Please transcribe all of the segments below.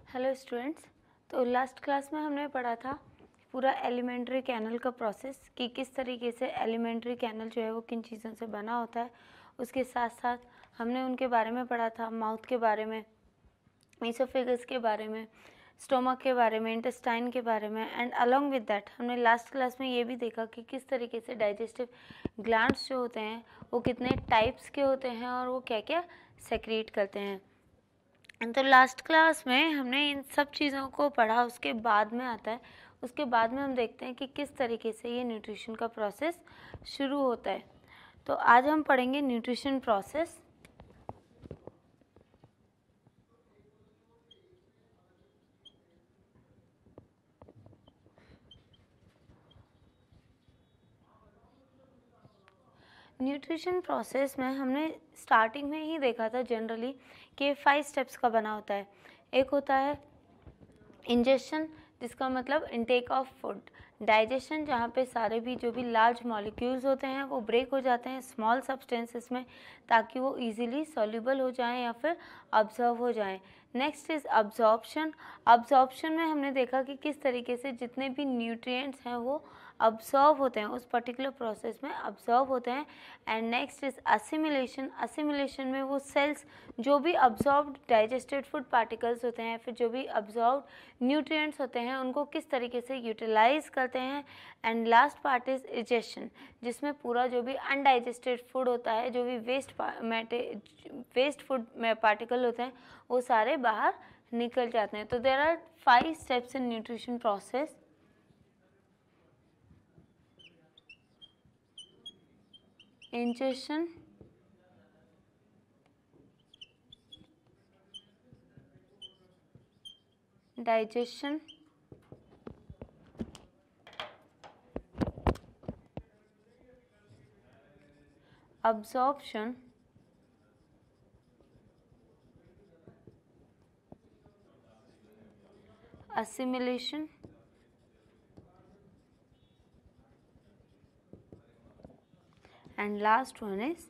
Hello students. तो last class में हमने पढ़ा था पूरा एलिमेंट्री कैनल का प्रोसेस कि किस तरीके से एलिमेंट्री कैनल जो है वो किन चीज़ों से बना होता है। उसके साथ साथ हमने उनके बारे में पढ़ा था, माउथ के बारे में, ईसोफेगस के बारे में, स्टोमक के बारे में, इंटेस्टाइन के बारे में। एंड अलोंग विद दैट हमने लास्ट क्लास में ये भी देखा कि किस तरीके से डाइजेस्टिव ग्लैंड्स जो होते हैं वो कितने टाइप्स के होते हैं और वो क्या क्या सेक्रीट करते हैं। तो लास्ट क्लास में हमने इन सब चीज़ों को पढ़ा। उसके बाद में आता है, उसके बाद में हम देखते हैं कि किस तरीके से ये न्यूट्रिशन का प्रोसेस शुरू होता है। तो आज हम पढ़ेंगे न्यूट्रिशन प्रोसेस। न्यूट्रिशन प्रोसेस में हमने स्टार्टिंग में ही देखा था जनरली कि 5 स्टेप्स का बना होता है। एक होता है इंजेशन, जिसका मतलब इनटेक ऑफ फूड। डाइजेशन, जहाँ पे सारे भी जो भी लार्ज मॉलिक्यूल्स होते हैं वो ब्रेक हो जाते हैं स्मॉल सब्सटेंसेस में ताकि वो इजीली सॉल्युबल हो जाएं या फिर अब्जॉर्व हो जाएं। Next is absorption. अब्जॉर्प्शन में हमने देखा कि किस तरीके से जितने भी न्यूट्रिएंट्स हैं वो अब्जॉर्व होते हैं, उस पर्टिकुलर प्रोसेस में अब्जॉर्व होते हैं। And next is assimilation. Assimilation में वो सेल्स जो भी अब्जॉर्ब्ड डाइजेस्टेड फूड पार्टिकल्स होते हैं, फिर जो भी अब्जॉर्ब्ड न्यूट्रिएंट्स होते हैं उनको किस तरीके से यूटिलाइज करते हैं। And last part is egestion, जिसमें पूरा जो भी अनडाइजेस्टेड फूड होता है, जो भी वेस्ट फूड पार्टिकल होते हैं वो सारे बाहर निकल जाते हैं। तो there are 5 steps in nutrition process. ingestion, digestion, absorption, assimilation, and last one is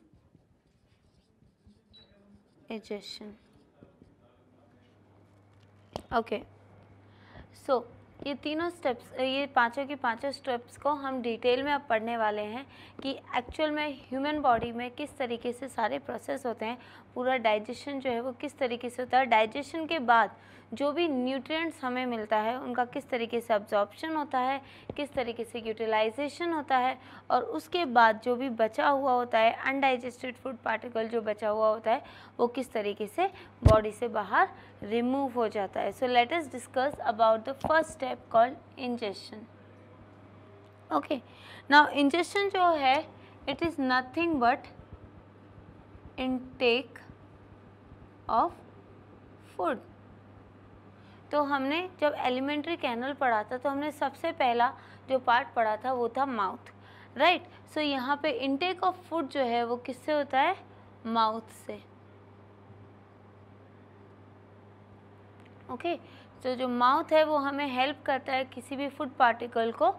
digestion. Okay, so ये तीनों स्टेप्स, ये पांचों की पांचों स्टेप्स को हम डिटेल में अब पढ़ने वाले हैं कि एक्चुअल में ह्यूमन बॉडी में किस तरीके से सारे प्रोसेस होते हैं, पूरा डाइजेशन जो है वो किस तरीके से होता है, डाइजेशन के बाद जो भी न्यूट्रिएंट्स हमें मिलता है उनका किस तरीके से अब्जॉर्प्शन होता है, किस तरीके से यूटिलाइजेशन होता है, और उसके बाद जो भी बचा हुआ होता है अनडाइजेस्टेड फूड पार्टिकल जो बचा हुआ होता है वो किस तरीके से बॉडी से बाहर रिमूव हो जाता है। So let us discuss about the first step called ingestion. Okay, now ingestion जो है it is nothing but intake of food. तो हमने जब एलिमेंट्री कैनल पढ़ा था तो हमने सबसे पहला जो पार्ट पढ़ा था वो था माउथ, राइट। सो यहाँ पे इनटेक ऑफ फूड जो है वो किससे होता है, माउथ से। ओके, तो जो माउथ है वो हमें हेल्प करता है किसी भी फूड पार्टिकल को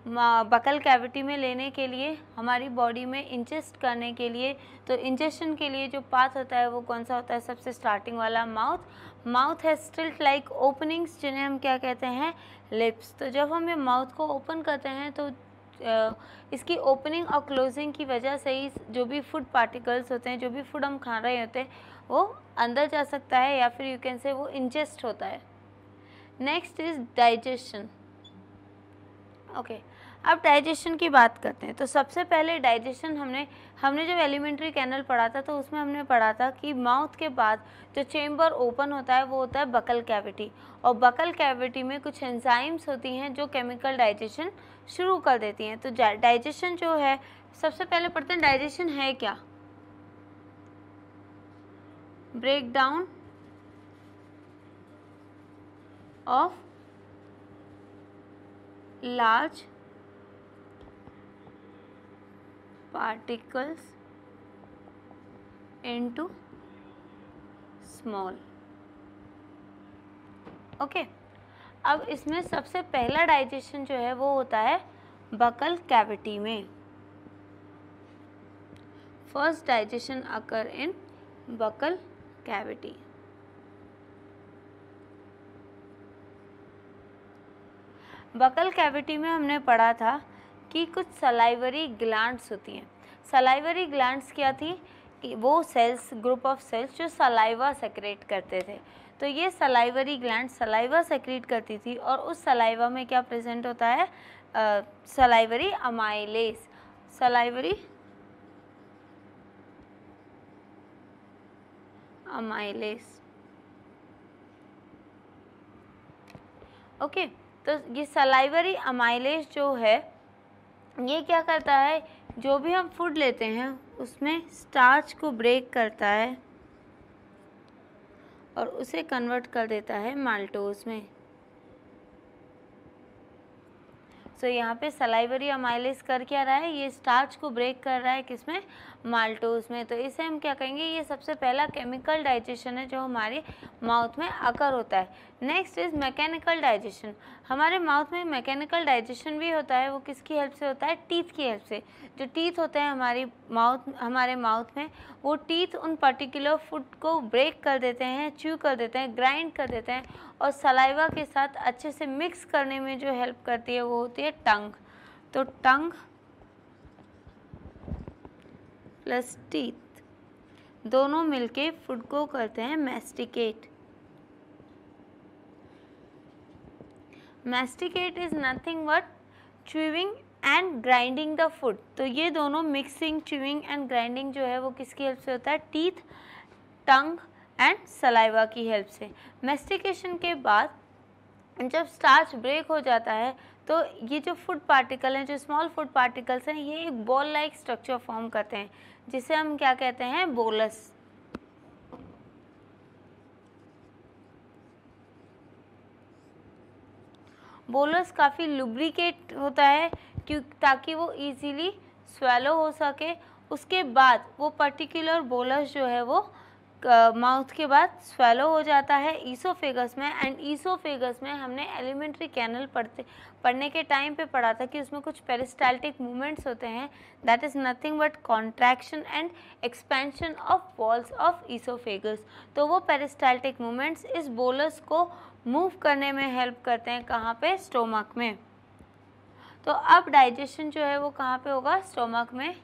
बकल कैविटी में लेने के लिए, हमारी बॉडी में इंजेस्ट करने के लिए। तो इंजेक्शन के लिए जो पाथ होता है वो कौन सा होता है, सबसे स्टार्टिंग वाला माउथ। माउथ है स्टिल्ट लाइक ओपनिंग्स जिन्हें हम क्या कहते हैं, लिप्स। तो जब हम ये माउथ को ओपन करते हैं तो इसकी ओपनिंग और क्लोजिंग की वजह से ही जो भी फूड पार्टिकल्स होते हैं, जो भी फूड हम खा रहे होते हैं वो अंदर जा सकता है या फिर यू कैन से वो इंजेस्ट होता है। Next is digestion. ओके, अब डाइजेशन की बात करते हैं। तो सबसे पहले डाइजेशन हमने जब एलिमेंट्री कैनल पढ़ा था तो उसमें हमने पढ़ा था कि माउथ के बाद जो चेम्बर ओपन होता है वो होता है बकल कैविटी, और बकल कैविटी में कुछ एंजाइम्स होती हैं जो केमिकल डाइजेशन शुरू कर देती हैं। तो डाइजेशन जो है, सबसे पहले पढ़ते हैं डाइजेशन है क्या। Break down of large particles into small। Okay, अब इसमें सबसे पहला डाइजेशन जो है वो होता है बकल कैविटी में। फर्स्ट डाइजेशन अकर इन बकल कैविटी। बकल कैविटी में हमने पढ़ा था कि कुछ सलाइवरी ग्लैंड्स होती हैं। सलाइवरी ग्लैंड्स क्या थी कि वो सेल्स, ग्रुप ऑफ सेल्स जो सलाइवा सेक्रेट करते थे। तो ये सलाइवरी ग्लैंड सलाइवा सेक्रेट करती थी और उस सलाइवा में क्या प्रेजेंट होता है, salivary amylase. Salivary amylase, okay. तो ये सलाइवरी अमाइलेज जो है ये क्या करता है, जो भी हम फूड लेते हैं उसमें स्टार्च को ब्रेक करता है और उसे कन्वर्ट कर देता है माल्टोज में। सो यहाँ पे सलाइवरी अमाइलेज कर क्या रहा है, ये स्टार्च को ब्रेक कर रहा है किसमें, माल्टोज में। तो इसे हम क्या कहेंगे, ये सबसे पहला केमिकल डाइजेशन है जो हमारे माउथ में अकर होता है। Next is mechanical digestion. हमारे माउथ में मैकेनिकल डाइजेशन भी होता है, वो किसकी हेल्प से होता है, टीथ की हेल्प से। जो टीथ होते हैं हमारे माउथ में, वो टीथ उन पर्टिकुलर फूड को ब्रेक कर देते हैं, च्यू कर देते हैं, ग्राइंड कर देते हैं और सलाइवा के साथ अच्छे से मिक्स करने में जो हेल्प करती है वो होती है टंग। तो टंग प्लस टीथ दोनों मिलके फूड को करते हैं masticate. Masticate is nothing but chewing and grinding the food. तो ये दोनों मिक्सिंग, च्यूइंग एंड ग्राइंडिंग जो है वो किसकी हेल्प से होता है, टीथ, टंग एंड सलाइवा की हेल्प से। मैस्टिकेशन के बाद जब स्टार्च ब्रेक हो जाता है तो ये जो फूड पार्टिकल हैं, जो स्मॉल फूड पार्टिकल्स हैं, ये एक बॉल लाइक स्ट्रक्चर फॉर्म करते हैं जिसे हम क्या कहते हैं, बोलस। बोलस काफ़ी लुब्रिकेट होता है ताकि वो इजीली स्वेलो हो सके। उसके बाद वो पर्टिकुलर बोलस जो है वो माउथ के बाद स्वेलो हो जाता है ईसोफेगस में। एंड ईसोफेगस में हमने एलिमेंट्री कैनल पढ़ने के टाइम पे पढ़ा था कि उसमें कुछ पेरिस्टाल्टिक मूवमेंट्स होते हैं, that is nothing but contraction and expansion of walls of oesophagus. तो वो पेरिस्टाल्टिक मूवमेंट्स इस बोलस को मूव करने में हेल्प करते हैं, कहाँ पे, स्टोमक में। तो अब डाइजेशन जो है वो कहाँ पे होगा, स्टोमक में।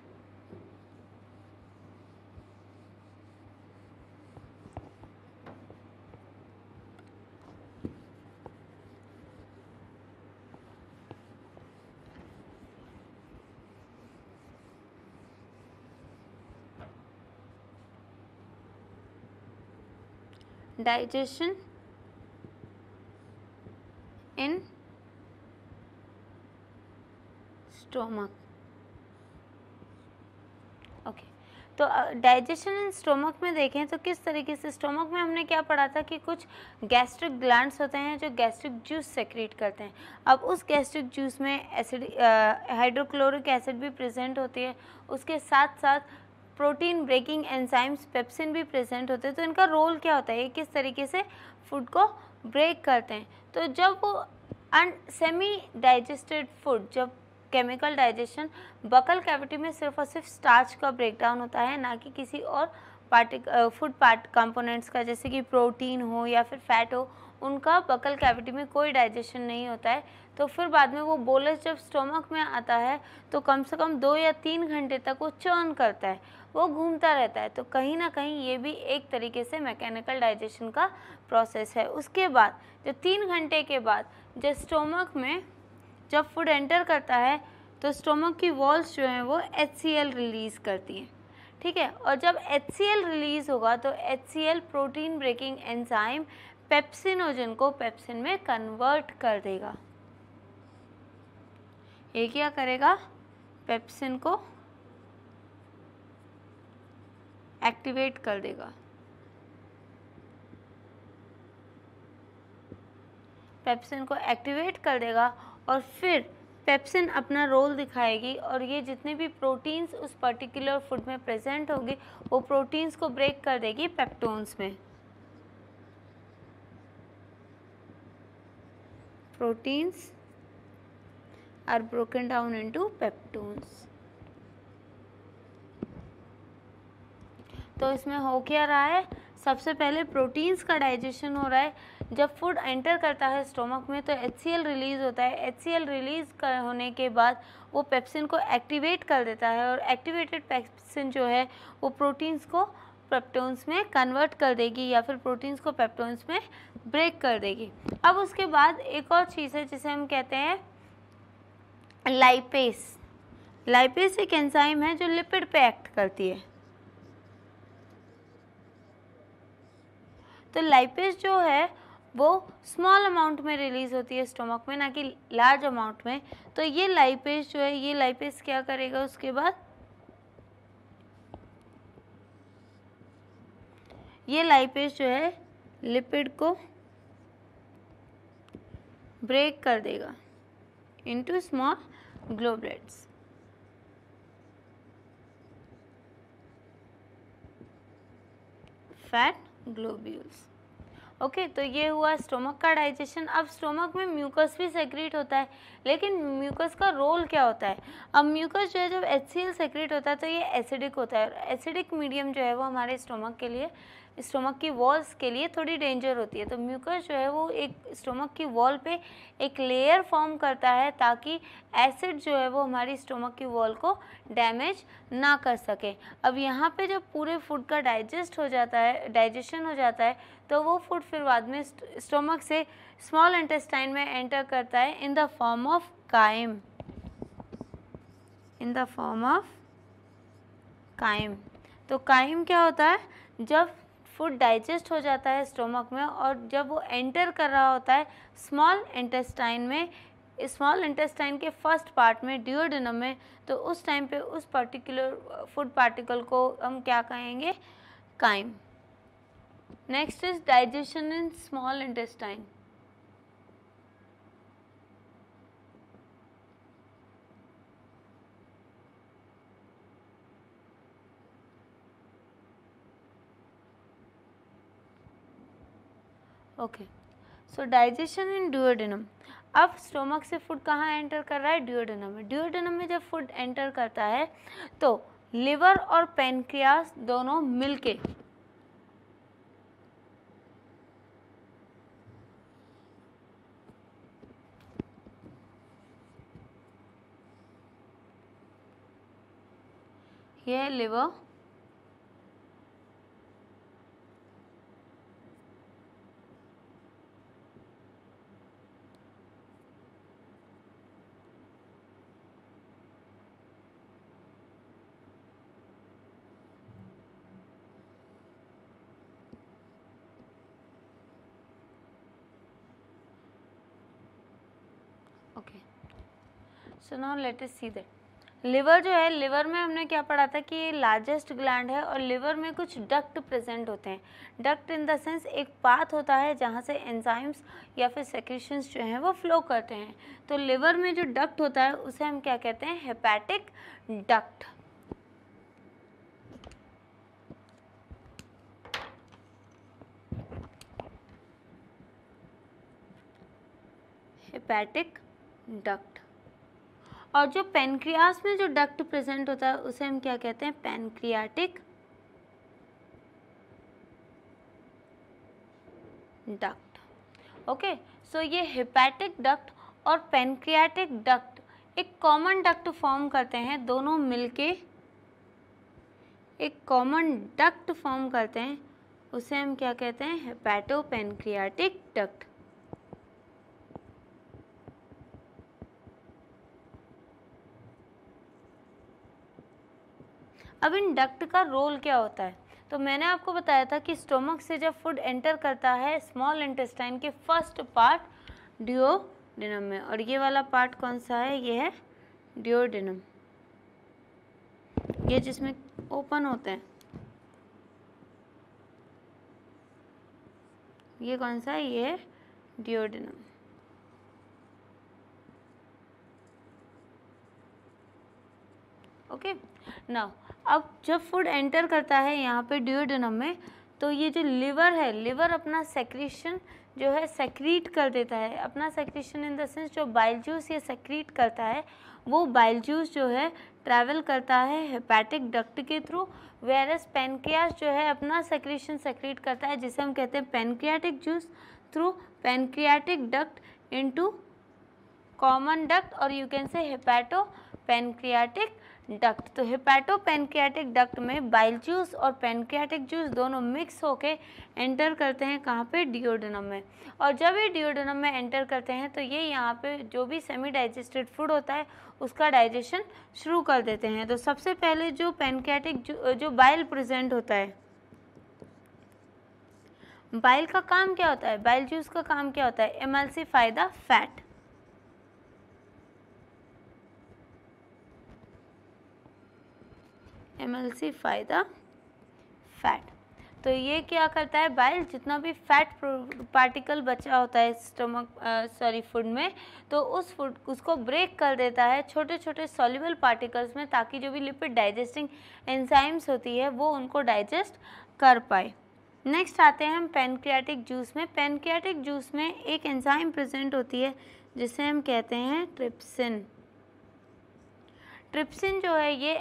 Digestion in stomach, okay. तो डाइजेशन इन स्टोमक में देखें तो किस तरीके से, स्टोमक में हमने क्या पढ़ा था कि कुछ गैस्ट्रिक ग्लैंड्स होते हैं जो गैस्ट्रिक जूस सेक्रेट करते हैं। अब उस गैस्ट्रिक जूस में एसिड, हाइड्रोक्लोरिक एसिड भी प्रेजेंट होती है, उसके साथ साथ प्रोटीन ब्रेकिंग एंजाइम्स पेप्सिन भी प्रेजेंट होते हैं। तो इनका रोल क्या होता है, ये किस तरीके से फूड को ब्रेक करते हैं। तो जब वो सेमी डाइजेस्टेड फूड, जब केमिकल डाइजेशन, बकल कैविटी में सिर्फ और सिर्फ स्टार्च का ब्रेकडाउन होता है, ना कि किसी और फूड कंपोनेंट्स का, जैसे कि प्रोटीन हो या फिर फैट हो, उनका बकल कैविटी में कोई डाइजेशन नहीं होता है। तो फिर बाद में वो बोलस जब स्टोमक में आता है तो कम से कम 2 या 3 घंटे तक वो चर्न करता है, वो घूमता रहता है। तो कहीं ना कहीं ये भी एक तरीके से मैकेनिकल डाइजेशन का प्रोसेस है। उसके बाद जो 3 घंटे के बाद जब स्टोमक में जब फूड एंटर करता है तो स्टोमक की वॉल्स जो हैं वो HCl रिलीज़ करती हैं, ठीक है। और जब HCl रिलीज़ होगा तो HCl protein breaking enzyme pepsinogen को पेप्सिन में कन्वर्ट कर देगा। ये क्या करेगा, पेप्सिन को एक्टिवेट कर देगा। पेप्सिन को एक्टिवेट कर देगा और फिर पेप्सिन अपना रोल दिखाएगी और ये जितने भी प्रोटीन्स उस पर्टिकुलर फूड में प्रेजेंट होंगे वो प्रोटीन्स को ब्रेक कर देगी पेप्टोन्स में। Proteins are broken down into peptones. तो इसमें हो क्या रहा है, सबसे पहले प्रोटीन्स का डाइजेशन हो रहा है जब फूड एंटर करता है स्टोमक में तो HCl रिलीज़ होता है। HCl रिलीज़ होने के बाद वो पेप्सिन को एक्टिवेट कर देता है और एक्टिवेटेड पेप्सिन जो है वो प्रोटीन्स को पेप्टोन्स में कन्वर्ट कर देगी या फिर प्रोटीन्स को पेप्टोन्स में ब्रेक कर देगी। अब उसके बाद एक और चीज़ है जिसे हम कहते हैं लाइपेस। लाइपेस एक एंजाइम है जो लिपिड पे एक्ट करती है। तो लाइपेस जो है वो स्मॉल अमाउंट में रिलीज होती है स्टोमक में, ना कि लार्ज अमाउंट में। तो ये लाइपेस जो है, ये लाइपेस क्या करेगा उसके बाद, ये लाइपेस जो है लिपिड को ब्रेक कर देगा into small globulets. Fat globules. Okay, तो ये हुआ स्टोमक का डाइजेशन। अब स्टोमक में म्यूकस भी सेक्रेट होता है, लेकिन म्यूकस का रोल क्या होता है? अब म्यूकस जो है जब HCl सेक्रेट होता है तो ये एसिडिक होता है, और एसिडिक मीडियम जो है वो हमारे स्टोमक के लिए, स्टोमक की वॉल्स के लिए थोड़ी डेंजर होती है। तो म्यूकस जो है वो एक स्टोमक की वॉल पे एक लेयर फॉर्म करता है ताकि एसिड जो है वो हमारी स्टोमक की वॉल को डैमेज ना कर सके। अब यहाँ पे जब पूरे फूड का डाइजेशन हो जाता है तो वो फूड फिर बाद में स्टोमक से स्मॉल इंटेस्टाइन में एंटर करता है in the form of chyme, in the form of chyme. तो काइम क्या होता है? जब फूड डाइजेस्ट हो जाता है स्टोमक में और जब वो एंटर कर रहा होता है स्मॉल इंटेस्टाइन में, स्मॉल इंटेस्टाइन के फर्स्ट पार्ट में, ड्यूओडेनम में, तो उस टाइम पे उस पर्टिकुलर फूड पार्टिकल को हम क्या कहेंगे? Chyme. Next is digestion in small intestine. Okay, so digestion in duodenum. अब स्टोमक से फूड कहाँ एंटर कर रहा है? ड्यूओडेनम में। ड्यूओडेनम में जब फूड एंटर करता है तो लिवर और पेनक्रियास दोनों मिलके ये liver okay, so now let us see that liver जो है, लिवर में हमने क्या पढ़ा था कि ये लार्जेस्ट ग्लैंड है और लिवर में कुछ डक्ट प्रेजेंट होते हैं। डक्ट इन द सेंस एक पाथ होता है जहाँ से एंजाइम्स या फिर सेक्रेशंस जो हैं वो फ्लो करते हैं। तो लिवर में जो डक्ट होता है उसे हम क्या कहते हैं? Hepatic duct. Hepatic duct. और जो पेनक्रियास में जो डक्ट प्रेजेंट होता है उसे हम क्या कहते हैं? Pancreatic duct. ओके, सो ये हेपेटिक डक्ट और पैनक्रियाटिक डक्ट एक कॉमन डक्ट फॉर्म करते हैं, दोनों मिलके एक कॉमन डक्ट फॉर्म करते हैं, उसे हम क्या कहते हैं? हेपेटोपैनक्रियाटिक डक्ट। अब इन डक्ट का रोल क्या होता है? तो मैंने आपको बताया था कि स्टोमक से जब फूड एंटर करता है स्मॉल इंटेस्टाइन के फर्स्ट पार्ट ड्यूओडेनम में, और ये वाला पार्ट कौन सा है? ये है ड्यूओडेनम, ये जिसमें ओपन होते हैं, ये कौन सा है? ये है ड्यूओडेनम। ओके, नाउ अब जब फूड एंटर करता है यहाँ पे ड्यूओडेनम में, तो ये जो लिवर है, लिवर अपना सेक्रीशन जो है सेक्रीट कर देता है। अपना सेक्रीशन इन द सेंस जो बाइल जूस ये सेक्रीट करता है, वो बाइल जूस जो है ट्रैवल करता है हेपेटिक डक्ट के थ्रू, वेयरएस पेनक्रियास जो है अपना सेक्रीशन सेक्रीट करता है जिसे हम कहते हैं pancreatic juice through pancreatic duct into common duct or you can say hepatopancreatic duct. तो हेपेटोपेनक्रियाटिक डक्ट में बाइल जूस और पेनक्रियाटिक जूस दोनों मिक्स होके एंटर करते हैं कहाँ पे, डिओडेनम में। और जब ये डिओडेनम में एंटर करते हैं तो ये यहाँ पे जो भी सेमी डाइजेस्टेड फूड होता है उसका डाइजेशन शुरू कर देते हैं। तो सबसे पहले जो पेनक्रियाटिक जो बाइल प्रेजेंट होता है, बाइल का काम क्या होता है, बाइल जूस का काम क्या होता है, emulsify the fat. Emulsify the fat. तो ये क्या करता है, बाइल जितना भी फैट पार्टिकल बचा होता है स्टमक फूड में, तो उस फूड उसको ब्रेक कर देता है छोटे छोटे सॉल्युबल पार्टिकल्स में, ताकि जो भी लिपिड डाइजेस्टिंग एंजाइम्स होती है वो उनको डाइजेस्ट कर पाए। नेक्स्ट आते हैं हम पेनक्रियाटिक जूस में। पेनक्रियाटिक जूस में एक एंजाइम प्रेजेंट होती है जिसे हम कहते हैं ट्रिप्सिन। ट्रिप्सिन जो है ये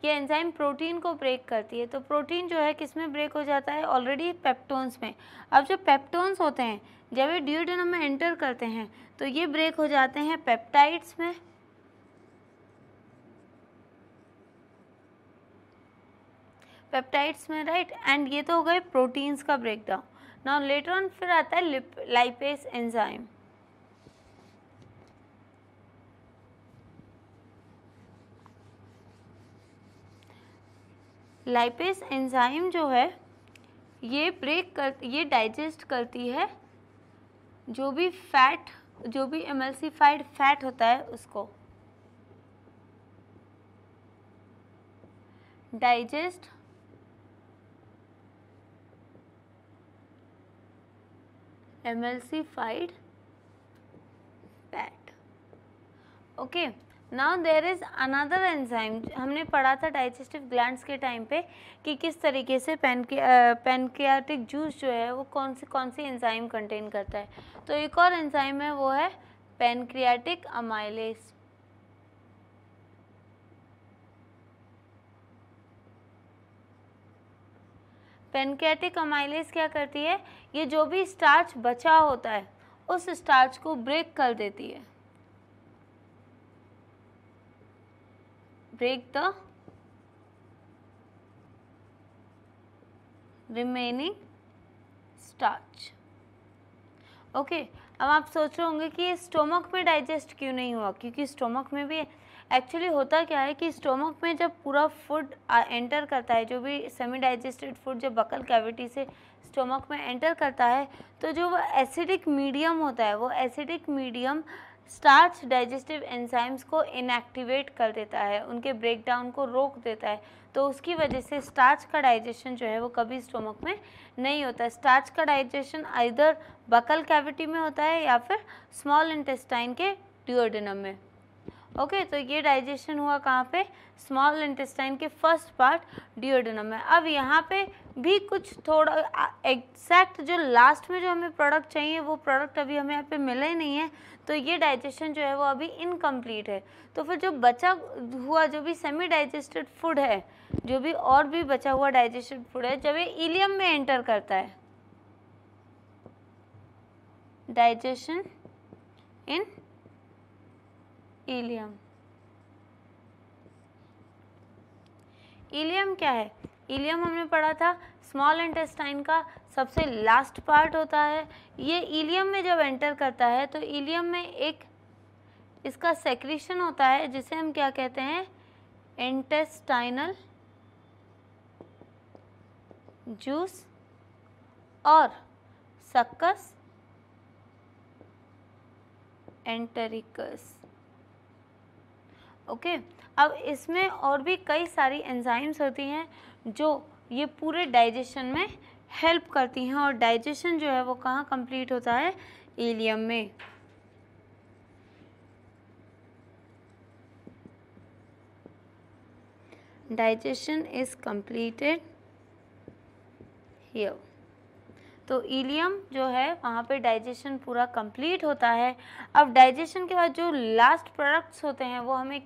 एंजाइम प्रोटीन को ब्रेक करती है। तो प्रोटीन जो है किस में ब्रेक हो जाता है, ऑलरेडी पेप्टोन्स में। अब जो पेप्टोन्स होते हैं जब ये डिओडेनम में एंटर करते हैं तो ये ब्रेक हो जाते हैं पेप्टाइड्स में। पेप्टाइड्स में, राइट। एंड ये तो हो गए प्रोटीन्स का ब्रेकडाउन। नाउ लेटर ऑन फिर आता है लाइपेज एंजाइम। लाइपेज एंजाइम जो है ये डाइजेस्ट करती है जो भी फैट, जो भी एमल्सिफाइड फैट होता है उसको। Digest emulsified fat। Okay, now there is another enzyme. हमने पढ़ा था डाइजेस्टिव ग्लैंड्स के टाइम पे कि किस तरीके से पेनक्रियाटिक जूस जो है वो कौन सी एंजाइम कंटेन करता है। तो एक और एंजाइम है वो है पेनक्रियाटिक अमाइलेज। पेनक्रियाटिक अमाइलेज क्या करती है, ये जो भी स्टार्च बचा होता है उस स्टार्च को ब्रेक कर देती है। Break the remaining starch. Okay, अब आप सोच रहे होंगे कि ये स्टोमक में डाइजेस्ट क्यों नहीं हुआ, क्योंकि स्टोमक में भी एक्चुअली होता क्या है कि स्टोमक में जब पूरा फूड एंटर करता है, जो भी सेमी डाइजेस्टेड फूड जब बकल कैविटी से स्टोमक में एंटर करता है, तो जो वो एसिडिक मीडियम होता है वो acidic medium starch digestive enzymes को इनएक्टिवेट कर देता है, उनके ब्रेकडाउन को रोक देता है। तो उसकी वजह से स्टार्च का डाइजेशन जो है वो कभी स्टोमक में नहीं होता है। स्टार्च का डाइजेशन आइदर बकल कैविटी में होता है या फिर स्मॉल इंटेस्टाइन के डिओडेनम में। ओके, तो ये डाइजेशन हुआ कहाँ पे, स्मॉल इंटेस्टाइन के फर्स्ट पार्ट डिओडेनम में। अब यहाँ पे भी कुछ थोड़ा एग्जैक्ट जो लास्ट में जो हमें प्रोडक्ट चाहिए वो प्रोडक्ट अभी हमें यहाँ पे मिला ही नहीं है, तो ये डाइजेशन जो है वो अभी इनकम्प्लीट है। तो फिर जो बचा हुआ जो भी सेमी डाइजेस्टेड फूड है, जो भी और भी बचा हुआ डाइजेस्टेड फूड है, जब ये इलियम में एंटर करता है, डाइजेशन इन इलियम। इलियम क्या है, इलियम हमने पढ़ा था स्मॉल इंटेस्टाइन का सबसे लास्ट पार्ट होता है। ये इलियम में जब एंटर करता है तो इलियम में एक इसका सेक्रीशन होता है जिसे हम क्या कहते हैं, इंटेस्टाइनल जूस और सक्कस एंटेरिकस। ओके, अब इसमें और भी कई सारी एंजाइम्स होती हैं जो ये पूरे डाइजेशन में हेल्प करती हैं, और डाइजेशन जो है वो कहाँ कंप्लीट होता है, इलियम में। Digestion is completed here. तो इलियम जो है वहाँ पे डाइजेशन पूरा कंप्लीट होता है। अब डाइजेशन के बाद जो लास्ट प्रोडक्ट्स होते हैं वो हमें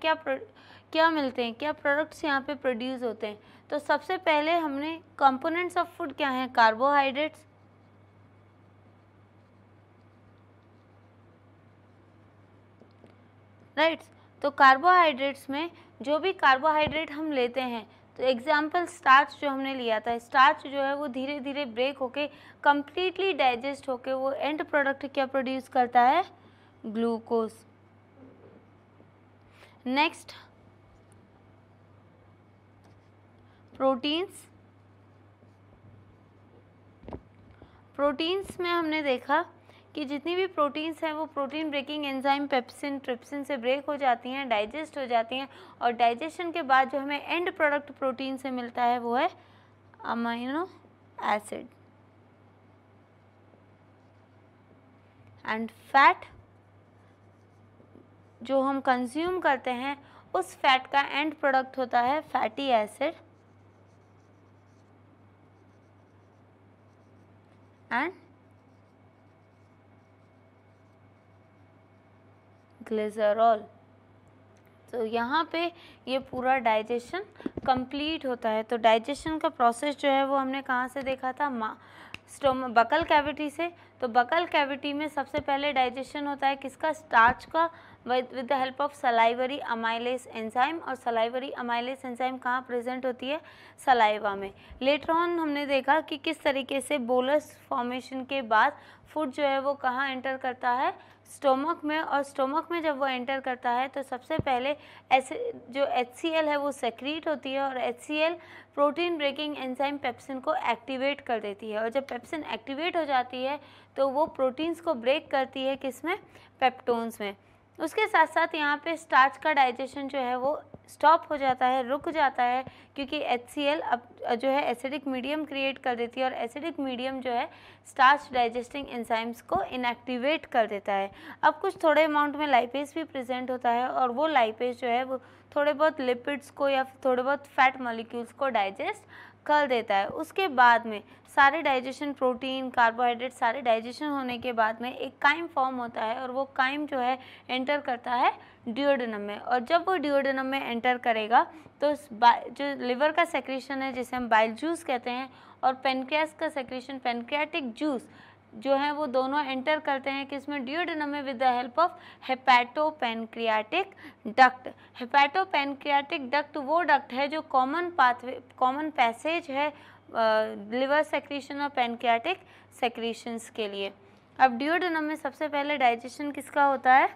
क्या मिलते हैं, क्या प्रोडक्ट्स यहाँ पे प्रोड्यूस होते हैं। तो सबसे पहले हमने कंपोनेंट्स ऑफ फूड क्या हैं, कार्बोहाइड्रेट्स, राइट। तो कार्बोहाइड्रेट्स में जो भी कार्बोहाइड्रेट हम लेते हैं, तो एग्जाम्पल स्टार्च जो हमने लिया था, स्टार्च जो है वो धीरे धीरे ब्रेक होके कम्प्लीटली डाइजेस्ट होके वो एंड प्रोडक्ट क्या प्रोड्यूस करता है, ग्लूकोज। Next proteins. प्रोटीन्स में हमने देखा कि जितनी भी प्रोटीन्स हैं वो protein breaking enzyme pepsin trypsin से ब्रेक हो जाती हैं, डाइजेस्ट हो जाती हैं, और डाइजेशन के बाद जो हमें एंड प्रोडक्ट प्रोटीन से मिलता है वो है अमीनो एसिड। एंड फैट जो हम कंज्यूम करते हैं उस फैट का एंड प्रोडक्ट होता है फैटी एसिड एंड ग्लिसरॉल। तो यहाँ पे ये पूरा डाइजेशन कंप्लीट होता है। तो डाइजेशन का प्रोसेस जो है वो हमने कहाँ से देखा था, बकल कैविटी से। तो बकल कैविटी में सबसे पहले डाइजेशन होता है किसका, स्टार्च का, with the help of salivary amylase enzyme. और सलाइवरी अमाइलेज एंजाइम कहाँ प्रेजेंट होती है, सलाइवा में। लेटर ऑन हमने देखा कि किस तरीके से बोलस फॉर्मेशन के बाद फूड जो है वो कहाँ एंटर करता है, स्टोमक में। और स्टोमक में जब वो एंटर करता है तो सबसे पहले ऐसे जो HCl है वो सेक्रीट होती है, और HCl protein breaking enzyme pepsin को एक्टिवेट कर देती है। और जब पेप्सिन एक्टिवेट हो जाती है तो वो प्रोटीन्स को ब्रेक करती है किसमें, पेप्टोन्स में। उसके साथ साथ यहाँ पे स्टार्च का डाइजेशन जो है वो स्टॉप हो जाता है, रुक जाता है, क्योंकि HCl अब जो है एसिडिक मीडियम क्रिएट कर देती है, और एसिडिक मीडियम जो है स्टार्च डाइजेस्टिंग एंजाइम्स को इनएक्टिवेट कर देता है। अब कुछ थोड़े अमाउंट में लाइपेज भी प्रेजेंट होता है, और वो लाइपेज जो है वो थोड़े बहुत लिपिड्स को या फिर थोड़े बहुत फैट मॉलिक्यूल्स को डाइजेस्ट कर देता है। उसके बाद में सारे डाइजेशन, प्रोटीन, कार्बोहाइड्रेट सारे डाइजेशन होने के बाद में एक काइम फॉर्म होता है, और वो काइम जो है एंटर करता है ड्यूओडेनम में। और जब वो ड्यूओडेनम में एंटर करेगा तो जो लिवर का सेक्रेशन है जिसे हम बाइल जूस कहते हैं, और पेनक्रियास का सेक्रेशन पेनक्रियाटिक जूस जो है वो दोनों एंटर करते हैं किसमें, ड्यूओडेनम में, with the help of hepatopancreatic duct. Hepatopancreatic duct वो डक्ट है जो कॉमन पैसेज है लिवर सेक्रीशन और पेनक्रियाटिक सेक्रीशंस के लिए। अब ड्यूओडेनम में सबसे पहले डाइजेशन किसका होता है,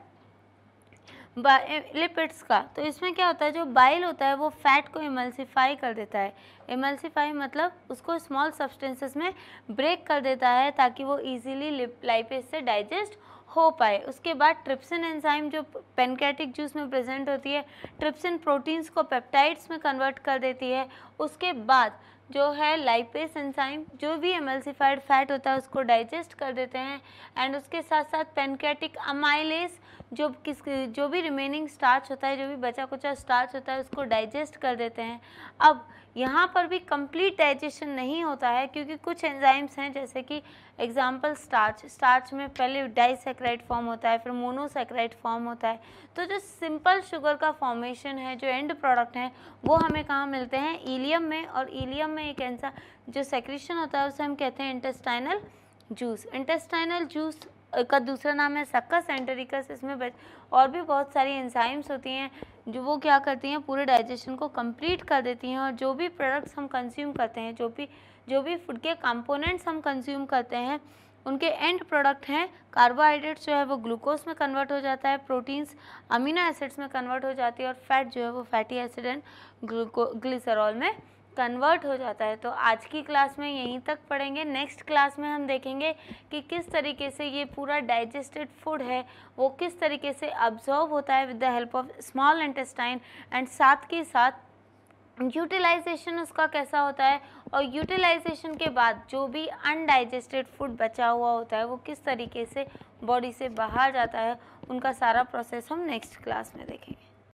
लिपिड्स का। तो इसमें क्या होता है, जो बाइल होता है वो फैट को इमल्सिफाई कर देता है। इमल्सिफाई मतलब उसको स्मॉल सब्सटेंसेस में ब्रेक कर देता है ताकि वो इजीली लाइपेज से डाइजेस्ट हो पाए। उसके बाद ट्रिप्सिन एंजाइम जो पेनक्रियाटिक जूस में प्रेजेंट होती है, ट्रिप्सिन प्रोटीन्स को पेप्टाइड्स में कन्वर्ट कर देती है। उसके बाद जो है लाइपेज एंजाइम जो भी एमल्सिफाइड फैट होता है उसको डाइजेस्ट कर देते हैं, एंड उसके साथ साथ पेनक्रियाटिक अमाइलेज जो भी रिमेनिंग स्टार्च होता है, जो भी बचा कुचा स्टार्च होता है उसको डाइजेस्ट कर देते हैं। अब यहाँ पर भी कंप्लीट डाइजेशन नहीं होता है, क्योंकि कुछ एंजाइम्स हैं जैसे कि एग्जाम्पल स्टार्च में पहले डाइसैकेराइड फॉर्म होता है, फिर मोनोसैकेराइड फॉर्म होता है। तो जो सिंपल शुगर का फॉर्मेशन है, जो एंड प्रोडक्ट हैं, वो हमें कहाँ मिलते हैं, इलियम में। और इलियम में एक ऐसा जो सेक्रेशन होता है उसे हम कहते हैं इंटेस्टाइनल जूस। इंटेस्टाइनल जूस का दूसरा नाम है सक्कस एंटेरिकस। इसमें और भी बहुत सारी एंजाइम्स होती हैं जो वो क्या करती हैं, पूरे डाइजेशन को कंप्लीट कर देती हैं। और जो भी प्रोडक्ट्स हम कंज्यूम करते हैं, जो भी फूड के कंपोनेंट्स हम कंज्यूम करते हैं, उनके एंड प्रोडक्ट हैं कार्बोहाइड्रेट्स जो है वो ग्लूकोज में कन्वर्ट हो जाता है, प्रोटीन्स अमीनो एसिड्स में कन्वर्ट हो जाती है, और फैट जो है वो फैटी एसिड एंड ग्लिसरॉल में कन्वर्ट हो जाता है। तो आज की क्लास में यहीं तक पढ़ेंगे। नेक्स्ट क्लास में हम देखेंगे कि किस तरीके से ये पूरा डाइजेस्टेड फूड है वो किस तरीके से अब्जॉर्ब होता है with the help of small intestine, and साथ के साथ यूटिलाइजेशन उसका कैसा होता है, और यूटिलाइजेशन के बाद जो भी अनडाइजेस्टेड फूड बचा हुआ होता है वो किस तरीके से बॉडी से बाहर जाता है, उनका सारा प्रोसेस हम नेक्स्ट क्लास में देखेंगे।